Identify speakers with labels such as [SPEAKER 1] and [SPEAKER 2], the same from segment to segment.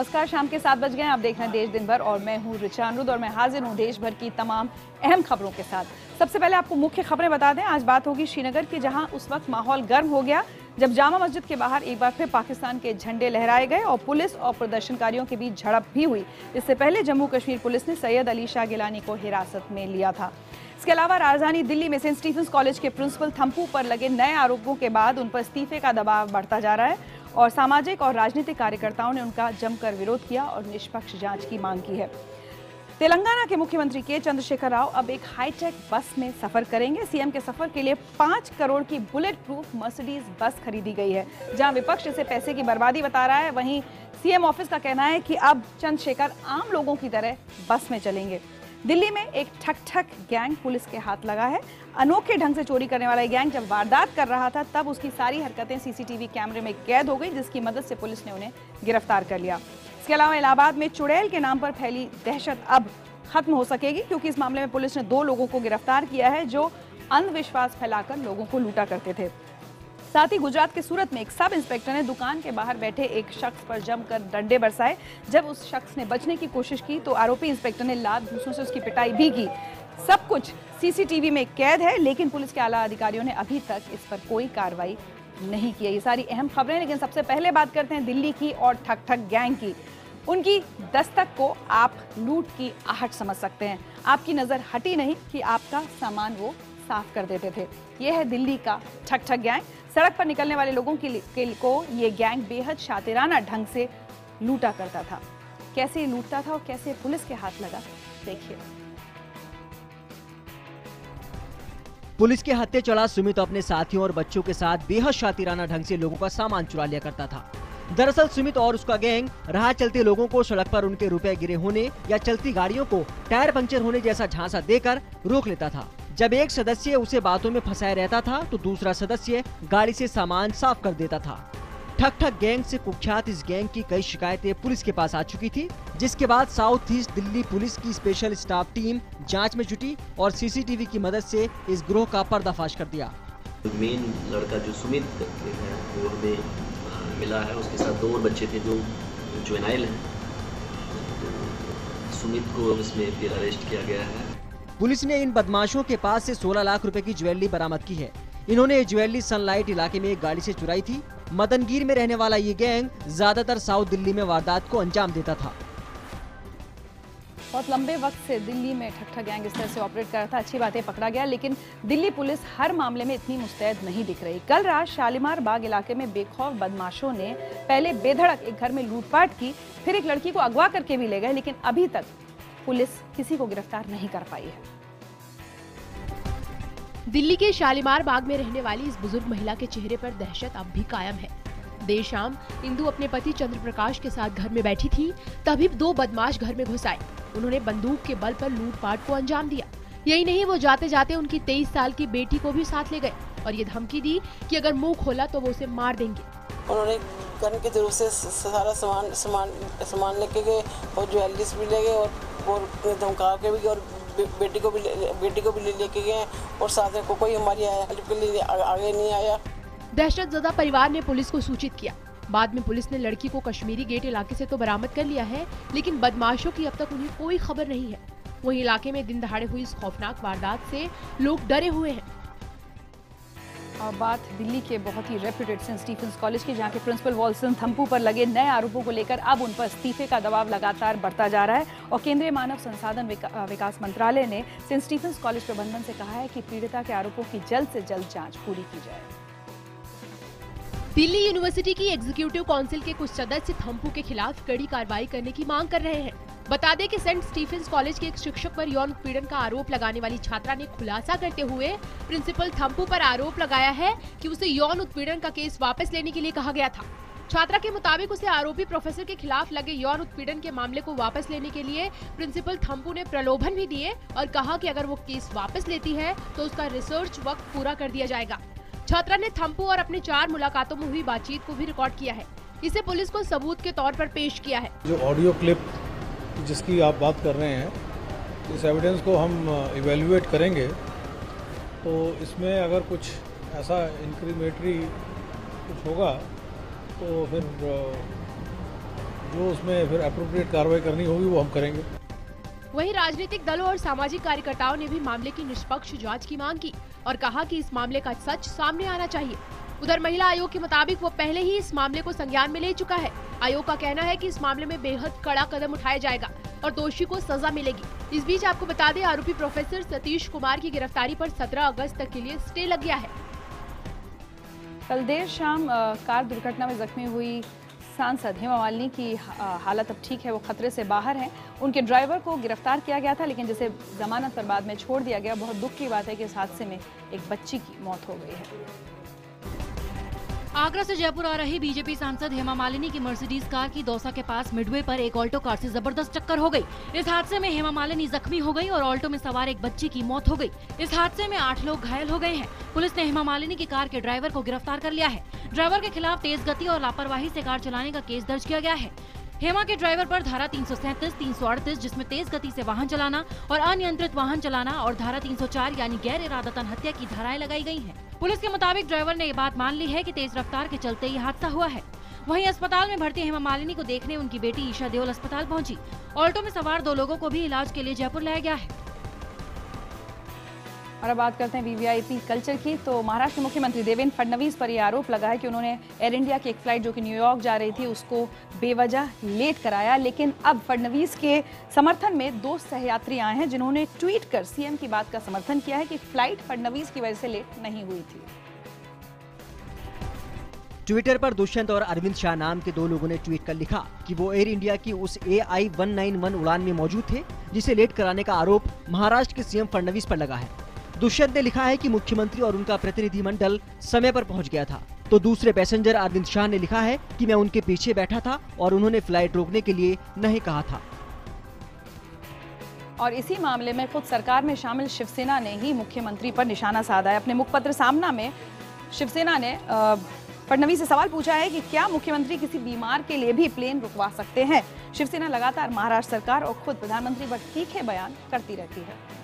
[SPEAKER 1] नमस्कार, शाम के 7 बज गए। आप देख रहे हैं देश दिन भर और मैं हूं रिचा अमरुद और मैं हाजिर हूं देश भर की तमाम अहम खबरों के साथ। सबसे पहले आपको मुख्य खबरें बता दें। आज बात होगी श्रीनगर की, जहां उस वक्त माहौल गर्म हो गया जब जामा मस्जिद के बाहर एक बार फिर पाकिस्तान के झंडे लहराए गए और पुलिस और प्रदर्शनकारियों के बीच झड़प भी हुई। इससे पहले जम्मू कश्मीर पुलिस ने सैयद अली शाह गिलानी को हिरासत में लिया था। इसके अलावा राजधानी दिल्ली में सेंट स्टीफेंस कॉलेज के प्रिंसिपल थम्पू पर लगे नए आरोपों के बाद उन पर इस्तीफे का दबाव बढ़ता जा रहा है और सामाजिक और राजनीतिक कार्यकर्ताओं ने उनका जमकर विरोध किया और निष्पक्ष जांच की मांग की है। तेलंगाना के मुख्यमंत्री के चंद्रशेखर राव अब एक हाईटेक बस में सफर करेंगे। सीएम के सफर के लिए 5 करोड़ की बुलेट प्रूफ मर्सिडीज बस खरीदी गई है। जहां विपक्ष इसे पैसे की बर्बादी बता रहा है, वहीं सीएम ऑफिस का कहना है कि अब चंद्रशेखर आम लोगों की तरह बस में चलेंगे। दिल्ली में एक ठक ठक गैंग पुलिस के हाथ लगा है। अनोखे ढंग से चोरी करने वाला गैंग जब वारदात कर रहा था तब उसकी सारी हरकतें सीसीटीवी कैमरे में कैद हो गई, जिसकी मदद से पुलिस ने उन्हें गिरफ्तार कर लिया। इसके अलावा इलाहाबाद में चुड़ैल के नाम पर फैली दहशत अब खत्म हो सकेगी, क्योंकि इस मामले में पुलिस ने 2 लोगों को गिरफ्तार किया है जो अंधविश्वास फैलाकर लोगों को लूटा करते थे। साथ ही गुजरात के सूरत में एक सब इंस्पेक्टर ने दुकान के बाहर बैठे एक शख्स पर जमकर डंडे बरसाए। जब उस शख्स ने बचने की कोशिश की तो आरोपी इंस्पेक्टर ने लात घूंसों से उसकी पिटाई भी की। सब कुछ सीसीटीवी में कैद है, लेकिन पुलिस के आला अधिकारियों ने अभी तक इस पर कोई कार्रवाई नहीं की है। ये सारी अहम खबरें, लेकिन सबसे पहले बात करते हैं दिल्ली की और ठक ठक गैंग की। उनकी दस्तक को आप लूट की आहट समझ सकते हैं। आपकी नजर हटी नहीं कि आपका सामान वो साफ कर देते थे। यह है दिल्ली का ठक ठक गैंग। सड़क पर निकलने वाले लोगों को ये गैंग बेहद शातिराना ढंग से लूटा करता था। कैसे लूटता था और कैसे पुलिस के हाथ लगा, देखिए।
[SPEAKER 2] पुलिस के हत्थे चढ़ा सुमित अपने साथियों और बच्चों के साथ बेहद शातिराना ढंग से लोगों का सामान चुरा लिया करता था। दरअसल सुमित और उसका गैंग राह चलते लोगों को सड़क पर उनके रुपए गिरे होने या चलती गाड़ियों को टायर पंक्चर होने जैसा झांसा देकर रोक लेता था। जब एक सदस्य उसे बातों में फंसाए रहता था तो दूसरा सदस्य गाड़ी से सामान साफ कर देता था। ठक ठक गैंग से कुख्यात इस गैंग की कई शिकायतें पुलिस के पास आ चुकी थी, जिसके बाद साउथ ईस्ट दिल्ली पुलिस की स्पेशल स्टाफ टीम जांच में जुटी और सीसीटीवी की मदद से इस गिरोह का पर्दाफाश कर दिया।
[SPEAKER 3] मेन लड़का जो सुमित है वो हमें मिला है। उसके साथ 2 और बच्चे थे जो जुवेनाइल हैं। तो सुमित को इसमें फिर अरेस्ट किया गया है।
[SPEAKER 2] पुलिस ने इन बदमाशों के पास से 16 लाख रुपए की ज्वेलरी बरामद की है। इन्होंने ये ज्वेलरी सनलाइट इलाके में एक गाड़ी से चुराई थी। मदनगीर में रहने वाला ये गैंग ज्यादातर साउथ दिल्ली में वारदात को अंजाम देता था।
[SPEAKER 1] बहुत लंबे वक्त से दिल्ली में ठक ठक गैंग इस तरह से ऑपरेट कर रहा था। अच्छी बात है, पकड़ा गया, लेकिन दिल्ली पुलिस हर मामले में इतनी मुस्तैद नहीं दिख रही। कल रात शालीमार बाग इलाके में बेखौफ बदमाशों ने पहले बेधड़क एक घर में लूटपाट की, फिर एक लड़की को अगवा करके भी ले गए, लेकिन अभी तक पुलिस किसी को गिरफ्तार नहीं कर पाई है।
[SPEAKER 4] दिल्ली के शालीमार बाग में रहने वाली इस बुजुर्ग महिला के चेहरे पर दहशत अब भी कायम है। देर शाम इंदु अपने पति चंद्र प्रकाश के साथ घर में बैठी थी, तभी 2 बदमाश घर में घुस आए। उन्होंने बंदूक के बल पर लूटपाट को अंजाम दिया। यही नहीं, वो जाते जाते उनकी 23 साल की बेटी को भी साथ ले गए और ये धमकी दी कि अगर मुंह खोला तो वो उसे मार देंगे।
[SPEAKER 5] उन्होंने गन के जरूर से सारा सामान लेके गए और ज्वेलरीज भी ले गए और धमका के भी, और बेटी को भी लेके गए और साथ में कोई हमारी हेल्प के लिए आगे नहीं आया।
[SPEAKER 4] दहशतजदा परिवार ने पुलिस को सूचित किया। बाद में पुलिस ने लड़की को कश्मीरी गेट इलाके से तो बरामद कर लिया है, लेकिन बदमाशों की अब तक उन्हें कोई खबर नहीं है। वहीं इलाके में दिन दहाड़े हुई इस खौफनाक वारदात से लोग डरे हुए हैं।
[SPEAKER 1] और बात दिल्ली के बहुत ही रेप्यूटेड सेंट स्टीफेंस कॉलेज की, जहां के प्रिंसिपल वॉल्सन थम्पू पर लगे नए आरोपों को लेकर अब उन पर इस्तीफे का दबाव लगातार बढ़ता जा रहा है। और केंद्रीय मानव संसाधन विकास मंत्रालय ने सेंट स्टीफेंस कॉलेज प्रबंधन से कहा है कि पीड़िता के आरोपों की जल्द से जल्द जांच पूरी की जाए।
[SPEAKER 4] दिल्ली यूनिवर्सिटी की एग्जीक्यूटिव काउंसिल के कुछ सदस्य थम्पू के खिलाफ कड़ी कार्रवाई करने की मांग कर रहे हैं। बता दें कि सेंट स्टीफेंस कॉलेज के एक शिक्षक पर यौन उत्पीड़न का आरोप लगाने वाली छात्रा ने खुलासा करते हुए प्रिंसिपल थम्पू पर आरोप लगाया है कि उसे यौन उत्पीड़न का केस वापस लेने के लिए कहा गया था। छात्रा के मुताबिक उसे आरोपी प्रोफेसर के खिलाफ लगे यौन उत्पीड़न के मामले को वापस लेने के लिए प्रिंसिपल थम्पू ने प्रलोभन भी दिए और कहा कि अगर वो केस वापस लेती है तो उसका रिसर्च वक्त पूरा कर दिया जाएगा। छात्रा ने थम्पू और अपने 4 मुलाकातों में हुई बातचीत को भी रिकॉर्ड किया है। इसे पुलिस को सबूत के तौर पर पेश किया है।
[SPEAKER 6] जो ऑडियो क्लिप जिसकी आप बात कर रहे हैं, इस एविडेंस को हम इवेल्युएट करेंगे, तो इसमें अगर कुछ ऐसा इंक्रीमेटरी कुछ होगा तो फिर जो उसमें फिर अप्रोप्रिएट कार्रवाई करनी होगी वो हम करेंगे।
[SPEAKER 4] वहीं राजनीतिक दलों और सामाजिक कार्यकर्ताओं ने भी मामले की निष्पक्ष जांच की मांग की और कहा कि इस मामले का सच सामने आना चाहिए। उधर महिला आयोग के मुताबिक वो पहले ही इस मामले को संज्ञान में ले चुका है। आयोग का कहना है कि इस मामले में बेहद कड़ा कदम उठाया जाएगा और दोषी को सजा मिलेगी। इस बीच आपको बता दें, आरोपी प्रोफेसर सतीश कुमार की गिरफ्तारी पर 17 अगस्त तक के लिए स्टे लग गया है।
[SPEAKER 1] कल देर शाम कार दुर्घटना में जख्मी हुई सांसद हेमा मालिनी की हालत अब ठीक है, वो खतरे से बाहर हैं। उनके ड्राइवर को गिरफ्तार किया गया था, लेकिन जिसे जमानत पर बाद में छोड़ दिया गया। बहुत दुख की बात है कि इस हादसे में एक बच्ची की मौत हो गई है।
[SPEAKER 7] आगरा से जयपुर आ रही बीजेपी सांसद हेमा मालिनी की मर्सिडीज कार की दौसा के पास मिडवे पर एक ऑल्टो कार से जबरदस्त टक्कर हो गई। इस हादसे में हेमा मालिनी जख्मी हो गई और ऑल्टो में सवार एक बच्ची की मौत हो गई। इस हादसे में 8 लोग घायल हो गए हैं। पुलिस ने हेमा मालिनी की कार के ड्राइवर को गिरफ्तार कर लिया है। ड्राइवर के खिलाफ तेज गति और लापरवाही से कार चलाने का केस दर्ज किया गया है। हेमा के ड्राइवर पर धारा 337, 338 जिसमें तेज गति से वाहन चलाना और अनियंत्रित वाहन चलाना और धारा 304 यानी गैर इरादतन हत्या की धाराएं लगाई गई हैं। पुलिस के मुताबिक ड्राइवर ने ये बात मान ली है कि तेज रफ्तार के चलते ये हादसा हुआ है। वहीं अस्पताल में भर्ती हेमा मालिनी को देखने उनकी बेटी ईशा देओल अस्पताल पहुंची। ऑल्टो में सवार 2 लोगों को भी इलाज के लिए जयपुर लाया गया है।
[SPEAKER 1] और अब बात करते हैं वीवीआईपी कल्चर की। तो महाराष्ट्र के मुख्यमंत्री देवेंद्र फडणवीस पर यह आरोप लगा है कि उन्होंने एयर इंडिया की एक फ्लाइट जो कि न्यूयॉर्क जा रही थी उसको बेवजह लेट कराया। लेकिन अब फडणवीस के समर्थन में 2 सहयात्री आए हैं जिन्होंने ट्वीट कर सीएम की बात का समर्थन किया है कि फ्लाइट फडणवीस की वजह से लेट नहीं हुई थी।
[SPEAKER 2] ट्विटर पर दुष्यंत और अरविंद शाह नाम के 2 लोगों ने ट्वीट कर लिखा कि वो एयर इंडिया की उस AI-191 उड़ान में मौजूद थे जिसे लेट कराने का आरोप महाराष्ट्र के सीएम फडणवीस पर लगा है। दुष्यंत ने लिखा है कि मुख्यमंत्री और उनका प्रतिनिधिमंडल समय पर पहुंच गया था। तो दूसरे पैसेंजर अरविंद शाह ने लिखा है कि मैं उनके पीछे बैठा था और उन्होंने फ्लाइट रोकने के लिए नहीं कहा था।
[SPEAKER 1] और इसी मामले में खुद सरकार में शामिल शिवसेना ने ही मुख्यमंत्री पर निशाना साधा है। अपने मुखपत्र सामना में शिवसेना ने फडणवीस से सवाल पूछा है कि क्या मुख्यमंत्री किसी बीमार के लिए भी प्लेन रुकवा सकते हैं। शिवसेना लगातार महाराष्ट्र सरकार और खुद प्रधानमंत्री पर तीखे बयान करती रहती है।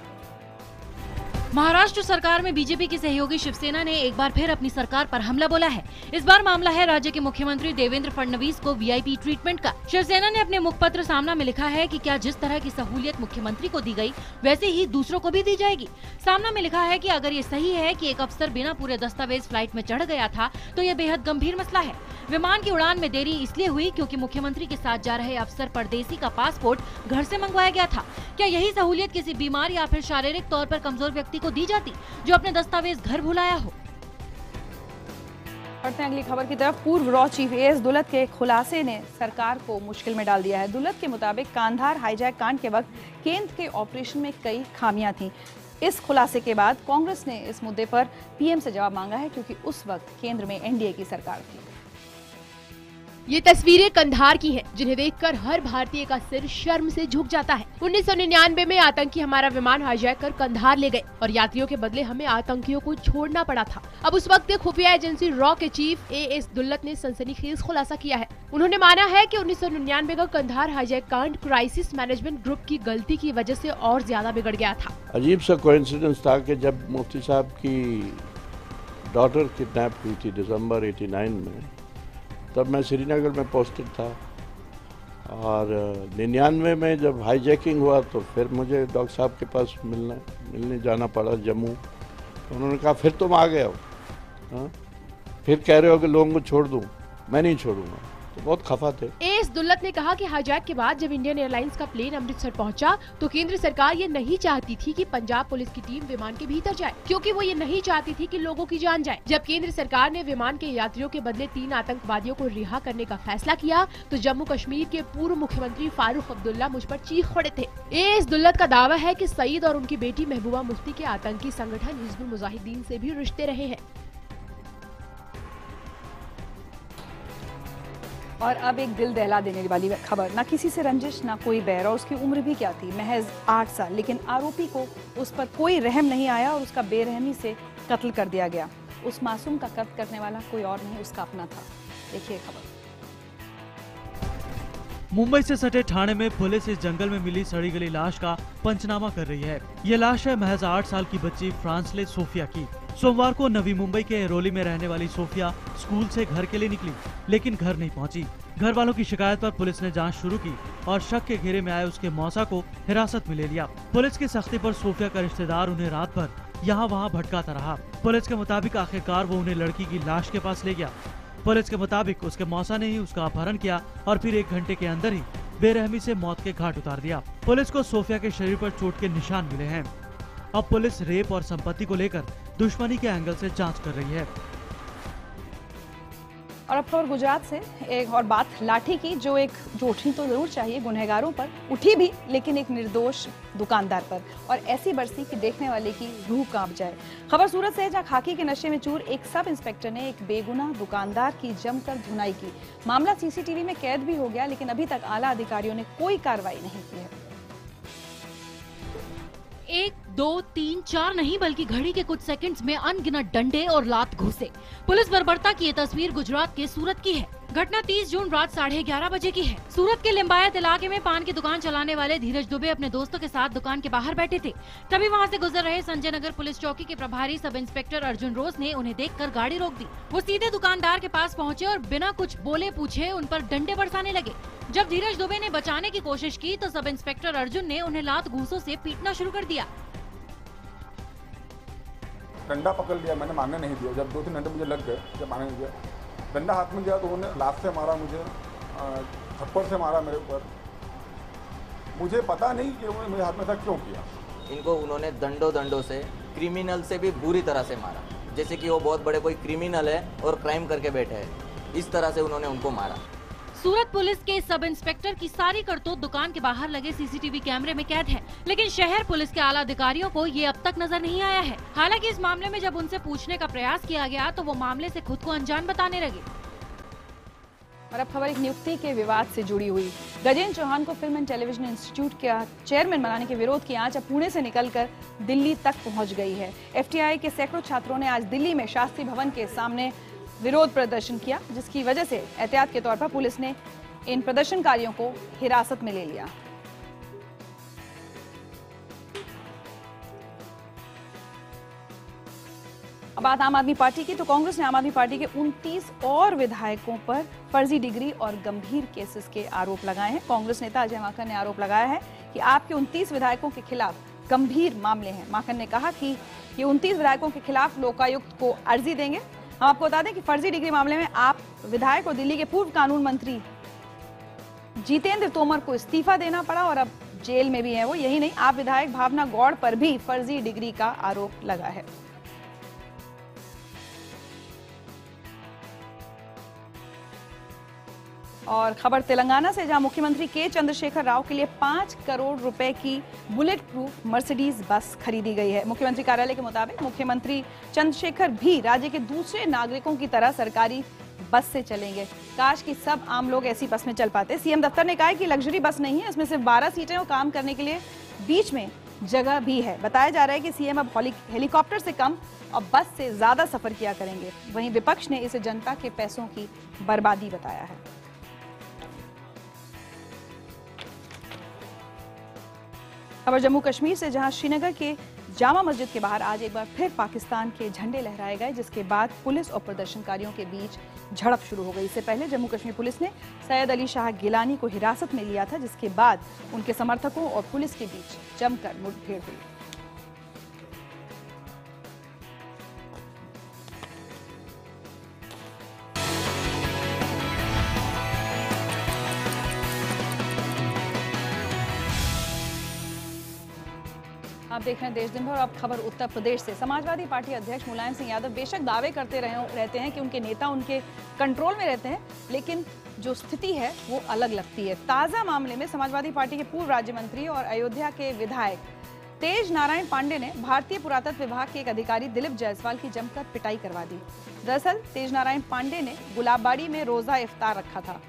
[SPEAKER 7] महाराष्ट्र सरकार में बीजेपी की सहयोगी शिवसेना ने एक बार फिर अपनी सरकार पर हमला बोला है। इस बार मामला है राज्य के मुख्यमंत्री देवेंद्र फडणवीस को वीआईपी ट्रीटमेंट का। शिवसेना ने अपने मुखपत्र सामना में लिखा है कि क्या जिस तरह की सहूलियत मुख्यमंत्री को दी गई वैसे ही दूसरों को भी दी जाएगी। सामना में लिखा है कि अगर ये सही है कि एक अफसर बिना पूरे दस्तावेज फ्लाइट में चढ़ गया था तो ये बेहद गंभीर मसला है। विमान की उड़ान में देरी इसलिए हुई क्योंकि मुख्यमंत्री के साथ जा रहे अफसर परदेसी का पासपोर्ट घर से मंगवाया गया था। क्या यही सहूलियत किसी बीमार या फिर शारीरिक तौर पर कमजोर व्यक्ति को दी जाती जो अपने दस्तावेज घर भुलाया हो।
[SPEAKER 1] बढ़ते हैं अगली खबर की तरफ। पूर्व रॉ चीफ AS दुल्लत के खुलासे ने सरकार को मुश्किल में डाल दिया है। दुल्लत के मुताबिक कांधार हाईजैक कांड के वक्त केंद्र के ऑपरेशन में कई खामियां थीं। इस खुलासे के बाद कांग्रेस ने इस मुद्दे पर PM से जवाब मांगा है क्योंकि उस वक्त केंद्र में NDA की सरकार थी।
[SPEAKER 4] ये तस्वीरें कंधार की हैं, जिन्हें देखकर हर भारतीय का सिर शर्म से झुक जाता है। 1999 में आतंकी हमारा विमान हाईजैक कर कंधार ले गए और यात्रियों के बदले हमें आतंकियों को छोड़ना पड़ा था। अब उस वक्त के खुफिया एजेंसी रॉ के चीफ AS दुल्लत ने सनसनीखेज खुलासा किया है। उन्होंने माना है कि 1999 का कंधार हाईजैक कांड क्राइसिस मैनेजमेंट ग्रुप की गलती की वजह से और ज्यादा बिगड़ गया था।
[SPEAKER 8] अजीब सा कोइंसिडेंस था कि जब मुफ्ती साहब की डॉटर किडनैप हुई थी दिसंबर 89 में, तब मैं श्रीनगर में पोस्टेड था और 99 में जब हाईजैकिंग हुआ तो फिर मुझे डॉक्टर साहब के पास मिलने जाना पड़ा जम्मू। तो उन्होंने कहा फिर तुम आ गए हो, हाँ? फिर कह रहे हो कि लोगों को छोड़ दूं। मैं नहीं छोड़ूंगा। तो बहुत खफा थे। AS
[SPEAKER 4] दुल्लत ने कहा कि हाईजैक के बाद जब इंडियन एयरलाइंस का प्लेन अमृतसर पहुंचा तो केंद्र सरकार ये नहीं चाहती थी कि पंजाब पुलिस की टीम विमान के भीतर जाए, क्योंकि वो ये नहीं चाहती थी कि लोगों की जान जाए। जब केंद्र सरकार ने विमान के यात्रियों के बदले 3 आतंकवादियों को रिहा करने का फैसला किया तो जम्मू कश्मीर के पूर्व मुख्यमंत्री फारूक अब्दुल्ला मुझ पर चीख पड़े थे। AS दुल्लत का दावा है कि सईद और उनकी बेटी महबूबा मुफ्ती के आतंकी संगठन हिजबुल मुजाहिदीन से भी रिश्ते रहे हैं।
[SPEAKER 1] और अब एक दिल दहला देने वाली खबर। ना किसी से रंजिश, ना कोई बैर, और उसकी उम्र भी क्या थी, महज 8 साल। लेकिन आरोपी को उस पर कोई रहम नहीं आया और उसका बेरहमी से कत्ल कर दिया गया। उस मासूम का कत्ल करने वाला कोई और नहीं, उसका अपना था। देखिए खबर।
[SPEAKER 9] मुंबई से सटे ठाणे में पुलिस इस जंगल में मिली सड़ी गली लाश का पंचनामा कर रही है। ये लाश है महज 8 साल की बच्ची फ्रांसले सोफिया की। सोमवार को नवी मुंबई के एरोली में रहने वाली सोफिया स्कूल से घर के लिए निकली, लेकिन घर नहीं पहुंची। घर वालों की शिकायत पर पुलिस ने जांच शुरू की और शक के घेरे में आए उसके मौसा को हिरासत में ले लिया। पुलिस की सख्ती पर सोफिया का रिश्तेदार उन्हें रात भर यहाँ वहाँ भटकाता रहा। पुलिस के मुताबिक आखिरकार वो उन्हें लड़की की लाश के पास ले गया। पुलिस के मुताबिक उसके मौसा ने ही उसका अपहरण किया और फिर 1 घंटे के अंदर ही बेरहमी से मौत के घाट उतार दिया। पुलिस को सोफिया के शरीर पर चोट के निशान मिले हैं। अब पुलिस रेप और संपत्ति को लेकर दुश्मनी के एंगल से जांच कर रही है।
[SPEAKER 1] और अब खबर गुजरात से एक और बात लाठी की, जो उठनी तो जरूर चाहिए गुनहगारों पर, उठी भी लेकिन एक निर्दोष दुकानदार पर, और ऐसी बरसी कि देखने वाले की रूह कांप जाए। खबर सूरत से है, जहां खाकी के नशे में चूर एक सब इंस्पेक्टर ने एक बेगुनाह दुकानदार की जमकर धुनाई की। मामला सीसीटीवी में कैद भी हो गया, लेकिन अभी तक आला अधिकारियों ने कोई कार्रवाई नहीं की है।
[SPEAKER 7] 1, 2, 3, 4 नहीं बल्कि घड़ी के कुछ सेकंड्स में अनगिनत डंडे और लात घुसे। पुलिस बर्बरता की ये तस्वीर गुजरात के सूरत की है। घटना 30 जून रात 11:30 बजे की है। सूरत के लिम्बायत इलाके में पान की दुकान चलाने वाले धीरज दुबे अपने दोस्तों के साथ दुकान के बाहर बैठे थे। तभी वहां से गुजर रहे संजय नगर पुलिस चौकी के प्रभारी सब इंस्पेक्टर अर्जुन रोज ने उन्हें देखकर गाड़ी रोक दी। वो सीधे दुकानदार के पास पहुंचे और बिना कुछ बोले पूछे उन पर डंडे बरसाने लगे। जब धीरज दुबे ने बचाने की कोशिश की तो सब इंस्पेक्टर अर्जुन ने उन्हें लात घूंसों से पीटना शुरू कर दिया।
[SPEAKER 10] डंडा पकड़ लिया, मैंने मारने नहीं दिया। जब 2-3 घंटे मुझे लग गए, जब मारने नहीं दिया, डंडा हाथ में दिया तो उन्होंने लात से मारा मुझे, थप्पड़ से मारा मेरे ऊपर। मुझे पता नहीं कि उन्होंने मेरे हाथ में ऐसा क्यों किया।
[SPEAKER 11] इनको उन्होंने दंडों से क्रिमिनल से भी बुरी तरह से मारा, जैसे कि वो बहुत बड़े कोई क्रिमिनल है और क्राइम करके बैठे हैं। इस तरह से उन्होंने उनको मारा।
[SPEAKER 7] सूरत पुलिस के सब इंस्पेक्टर की सारी करतूत दुकान के बाहर लगे सीसीटीवी कैमरे में कैद है, लेकिन शहर पुलिस के आला अधिकारियों को ये अब तक नजर नहीं आया है। हालांकि इस मामले में जब उनसे पूछने का प्रयास किया गया तो वो मामले से खुद को अनजान बताने लगे।
[SPEAKER 1] और अब खबर एक नियुक्ति के विवाद से जुड़ी हुई। गजेंद्र चौहान को फिल्म एंड टेलीविजन इंस्टीट्यूट का चेयरमैन बनाने के विरोध की आंच अब पुणे से निकलकर दिल्ली तक पहुंच गई है। एफटीआई के सैकड़ों छात्रों ने आज दिल्ली में शास्त्री भवन के सामने विरोध प्रदर्शन किया, जिसकी वजह से एहतियात के तौर पर पुलिस ने इन प्रदर्शनकारियों को हिरासत में ले लिया। अब बात आम आदमी पार्टी की, तो कांग्रेस ने आम आदमी पार्टी के 29 और विधायकों पर फर्जी डिग्री और गंभीर केसेस के आरोप लगाए हैं। कांग्रेस नेता अजय माकन ने आरोप लगाया है कि आपके 29 विधायकों के खिलाफ गंभीर मामले हैं। माकन ने कहा कि ये 29 विधायकों के खिलाफ लोकायुक्त को अर्जी देंगे। हम आपको बता दें कि फर्जी डिग्री मामले में आप विधायक और दिल्ली के पूर्व कानून मंत्री जितेंद्र तोमर को इस्तीफा देना पड़ा और अब जेल में भी है वो। यही नहीं, आप विधायक भावना गौड़ पर भी फर्जी डिग्री का आरोप लगा है। और खबर तेलंगाना से, जहां मुख्यमंत्री के चंद्रशेखर राव के लिए 5 करोड़ रुपए की बुलेट प्रूफ मर्सिडीज बस खरीदी गई है। मुख्यमंत्री कार्यालय के मुताबिक मुख्यमंत्री चंद्रशेखर भी राज्य के दूसरे नागरिकों की तरह सरकारी बस से चलेंगे। काश कि सब आम लोग ऐसी बस में चल पाते। सीएम दफ्तर ने कहा है कि लग्जरी बस नहीं है, इसमें सिर्फ 12 सीटें और काम करने के लिए बीच में जगह भी है। बताया जा रहा है कि सीएम अब हेलीकॉप्टर से कम और बस से ज्यादा सफर किया करेंगे। वहीं विपक्ष ने इसे जनता के पैसों की बर्बादी बताया है। खबर जम्मू कश्मीर से, जहां श्रीनगर के जामा मस्जिद के बाहर आज एक बार फिर पाकिस्तान के झंडे लहराए गए, जिसके बाद पुलिस और प्रदर्शनकारियों के बीच झड़प शुरू हो गई। इससे पहले जम्मू कश्मीर पुलिस ने सैयद अली शाह गिलानी को हिरासत में लिया था, जिसके बाद उनके समर्थकों और पुलिस के बीच जमकर मुठभेड़ हुई। आप देख रहे हैं देश दिन भर। अब खबर उत्तर प्रदेश से, समाजवादी पार्टी अध्यक्ष मुलायम सिंह यादव बेशक दावे करते रहते हैं कि उनके नेता उनके कंट्रोल में रहते हैं, लेकिन जो स्थिति है वो अलग लगती है। ताजा मामले में समाजवादी पार्टी के पूर्व राज्य मंत्री और अयोध्या के विधायक तेज नारायण पांडे ने भारतीय पुरातत्व विभाग के एक अधिकारी दिलीप जायसवाल की जमकर पिटाई करवा दी। दरअसल तेज नारायण पांडे ने गुलाबबाड़ी में रोजा इफ्तार रखा था।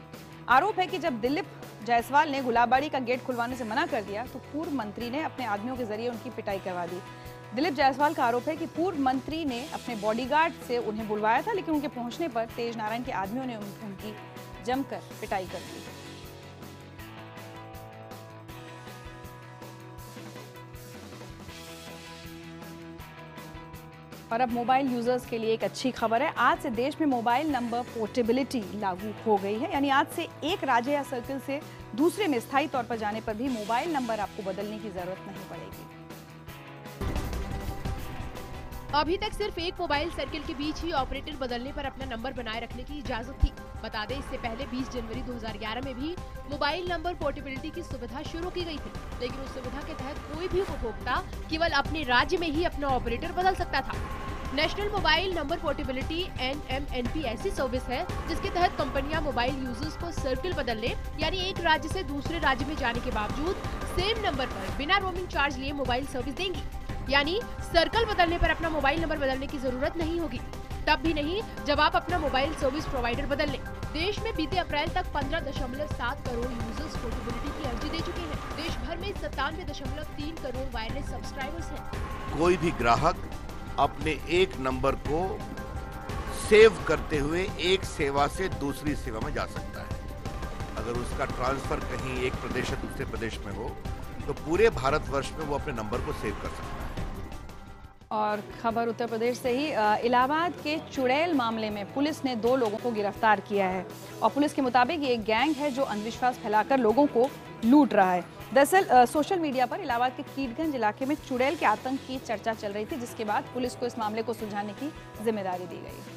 [SPEAKER 1] आरोप है कि जब दिलीप जायसवाल ने गुलाबबाड़ी का गेट खुलवाने से मना कर दिया तो पूर्व मंत्री ने अपने आदमियों के जरिए उनकी पिटाई करवा दी। दिलीप जायसवाल का आरोप है कि पूर्व मंत्री ने अपने बॉडीगार्ड से उन्हें बुलवाया था, लेकिन उनके पहुंचने पर तेज नारायण के आदमियों ने उनकी जमकर पिटाई कर दी। और अब मोबाइल यूजर्स के लिए एक अच्छी खबर है। आज से देश में मोबाइल नंबर पोर्टेबिलिटी लागू हो गई है, यानी आज से एक राज्य या सर्कल से दूसरे में स्थायी तौर पर जाने पर भी मोबाइल नंबर आपको बदलने की जरूरत नहीं पड़ेगी।
[SPEAKER 4] अभी तक सिर्फ एक मोबाइल सर्किल के बीच ही ऑपरेटर बदलने पर अपना नंबर बनाए रखने की इजाजत थी। बता दें, इससे पहले 20 जनवरी 2011 में भी मोबाइल नंबर पोर्टेबिलिटी की सुविधा शुरू की गई थी, लेकिन उस सुविधा के तहत कोई भी उपभोक्ता केवल अपने राज्य में ही अपना ऑपरेटर बदल सकता था। National mobile number portability NMNP ऐसी सर्विस है जिसके तहत कंपनियां मोबाइल यूजर्स को सर्किल बदलने यानी एक राज्य से दूसरे राज्य में जाने के बावजूद सेम नंबर पर बिना रोमिंग चार्ज लिए मोबाइल सर्विस देंगी। यानी सर्कल बदलने पर अपना मोबाइल नंबर बदलने की जरूरत नहीं होगी, तब भी नहीं जब आप अपना मोबाइल सर्विस प्रोवाइडर बदल लें। देश में बीते अप्रैल तक 15.7 करोड़ यूजर्स पोर्टेबिलिटी की अर्जी दे चुके हैं। देश भर में 97.3 करोड़ वायरलेस सब्सक्राइबर्स हैं।
[SPEAKER 12] कोई भी ग्राहक अपने एक नंबर को सेव करते हुए एक सेवा से दूसरी सेवा में जा सकता है। अगर उसका ट्रांसफर कहीं एक प्रदेश से दूसरे प्रदेश में हो तो पूरे भारतवर्ष में वो अपने नंबर को सेव कर सकता है।
[SPEAKER 1] और खबर उत्तर प्रदेश से ही, इलाहाबाद के चुड़ैल मामले में पुलिस ने 2 लोगों को गिरफ्तार किया है और पुलिस के मुताबिक ये एक गैंग है जो अंधविश्वास फैलाकर लोगों को लूट रहा है। दरअसल सोशल मीडिया पर इलाहाबाद के कीटगंज इलाके में चुड़ैल के आतंक की चर्चा चल रही थी, जिसके बाद पुलिस को इस मामले को सुलझाने की जिम्मेदारी दी गई।